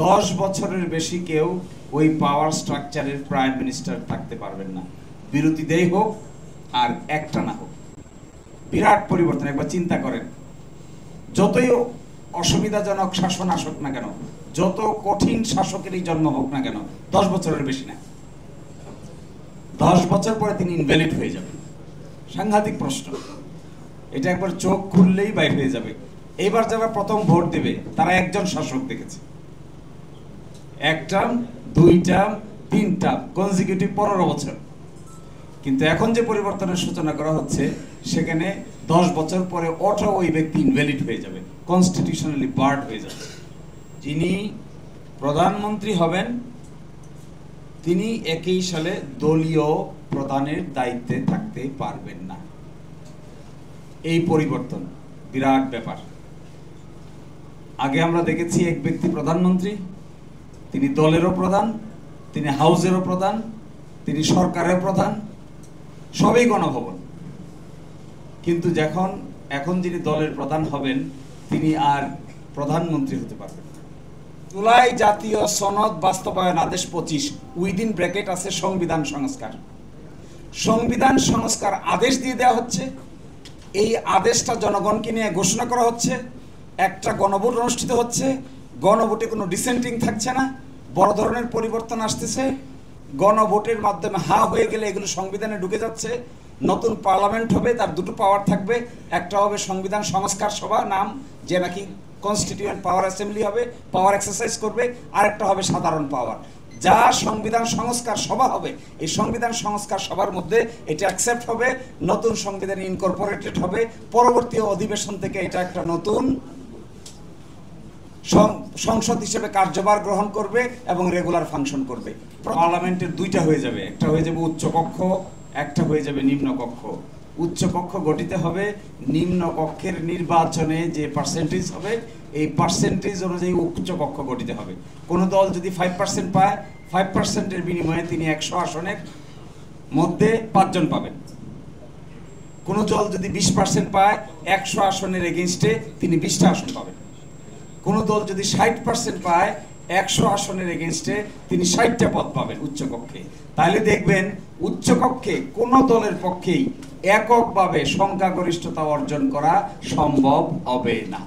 10 বছরের বেশি কেউ ওই পাওয়ার স্ট্রাকচারের প্রাইম মিনিস্টার থাকতে পারবেন না, বিরোধীদেই হোক আর একটা না হোক। বিরাট পরিবর্তন। একবার চিন্তা করেন, যতই অসুবিধাজনক শাসন আসুক না কেন, যত কঠিন শাসকেরই জন্ম হোক না কেন, 10 বছরের বেশি না, 10 বছর পরে তিনি ইনভ্যালিড হয়ে যাবেন। সাংঘাতিক প্রশ্ন। এটা একবার চোখ খুললেই বাইর হয়ে যাবে। এইবার যারা প্রথম ভোট দেবে তারা একজন শাসক দেখেছে, এক টার্ম, 2 টার্ম, 3 টার্ম, কনজিকিউটিভ 15 বছর। কিন্তু এখন যে পরিবর্তনের সূচনা করা হচ্ছে, সেখানে 10 বছর পরে অটো ওই ব্যক্তি ইনভ্যালিড হয়ে যাবে, কনস্টিটিউশনালি বার্ড হয়ে যাবে। যিনি প্রধানমন্ত্রী হবেন তিনি একই সালে দলীয় প্রধানের দায়িত্বে থাকতে পারবেন না। এই পরিবর্তন বিরাট ব্যাপার। আগে আমরা দেখেছি এক ব্যক্তি প্রধানমন্ত্রী, তিনি দলেরও প্রধান, তিনি হাউসেরও প্রধান, তিনি সরকারের প্রধান, সবই গণভবন। কিন্তু এখন যিনি দলের প্রধান হবেন তিনি আর প্রধানমন্ত্রী হতে পারবেন না। জুলাই জাতীয় সনদ বাস্তবায়ন আদেশ 25, উইদিন ব্র্যাকেট আছে সংবিধান সংস্কার। সংবিধান সংস্কার আদেশ দিয়ে দেওয়া হচ্ছে। এই আদেশটা জনগণকে নিয়ে ঘোষণা করা হচ্ছে। একটা গণভোট অনুষ্ঠিত হচ্ছে। গণভোটে কোনো ডিসেন্টিং থাকছে না। বড় ধরনের পরিবর্তন আসতেছে। গণভোটের মাধ্যমে হয়ে গেলে এগুলো সংবিধানে ঢুকে যাচ্ছে। নতুন পার্লামেন্ট হবে, তার দুটো পাওয়ার থাকবে। একটা হবে সংবিধান সংস্কার সভা, নাম যে নাকি কনস্টিটিউয়েন্ট পাওয়ার অ্যাসেম্বলি হবে, পাওয়ার এক্সারসাইজ করবে। আর একটা হবে সাধারণ পাওয়ার। যা সংবিধান সংস্কার সভা হবে, এই সংবিধান সংস্কার সভার মধ্যে এটা অ্যাকসেপ্ট হবে, নতুন সংবিধানে ইনকর্পোরেটেড হবে। পরবর্তী অধিবেশন থেকে এটা একটা নতুন সংসদ হিসেবে কার্যভার গ্রহণ করবে এবং রেগুলার ফাংশন করবে। পার্লামেন্টের 2টা হয়ে যাবে, একটা হয়ে যাবে উচ্চকক্ষ, একটা হয়ে যাবে নিম্নকক্ষ। উচ্চকক্ষ গঠিত হবে, নিম্নকক্ষের নির্বাচনে যে পার্সেন্টেজ হবে এই পার্সেন্টেজ অনুযায়ী উচ্চকক্ষ গঠিত হবে। কোনো দল যদি 5% পায়, 5%-এর বিনিময়ে তিনি 100 আসনের মধ্যে 5 জন পাবেন। কোনো দল যদি 20% পায়, 100 আসনের এগেইনস্টে তিনি 20টা আসন পাবেন। কোনো দল যদি 60% পায়, 100 আসনের এগেইনস্টে তিনি 60টা পদ পাবেন উচ্চকক্ষে। তাহলে দেখবেন উচ্চকক্ষে কোনো দলের পক্ষেই এককভাবে সংখ্যাগরিষ্ঠতা অর্জন করা সম্ভব হবে না।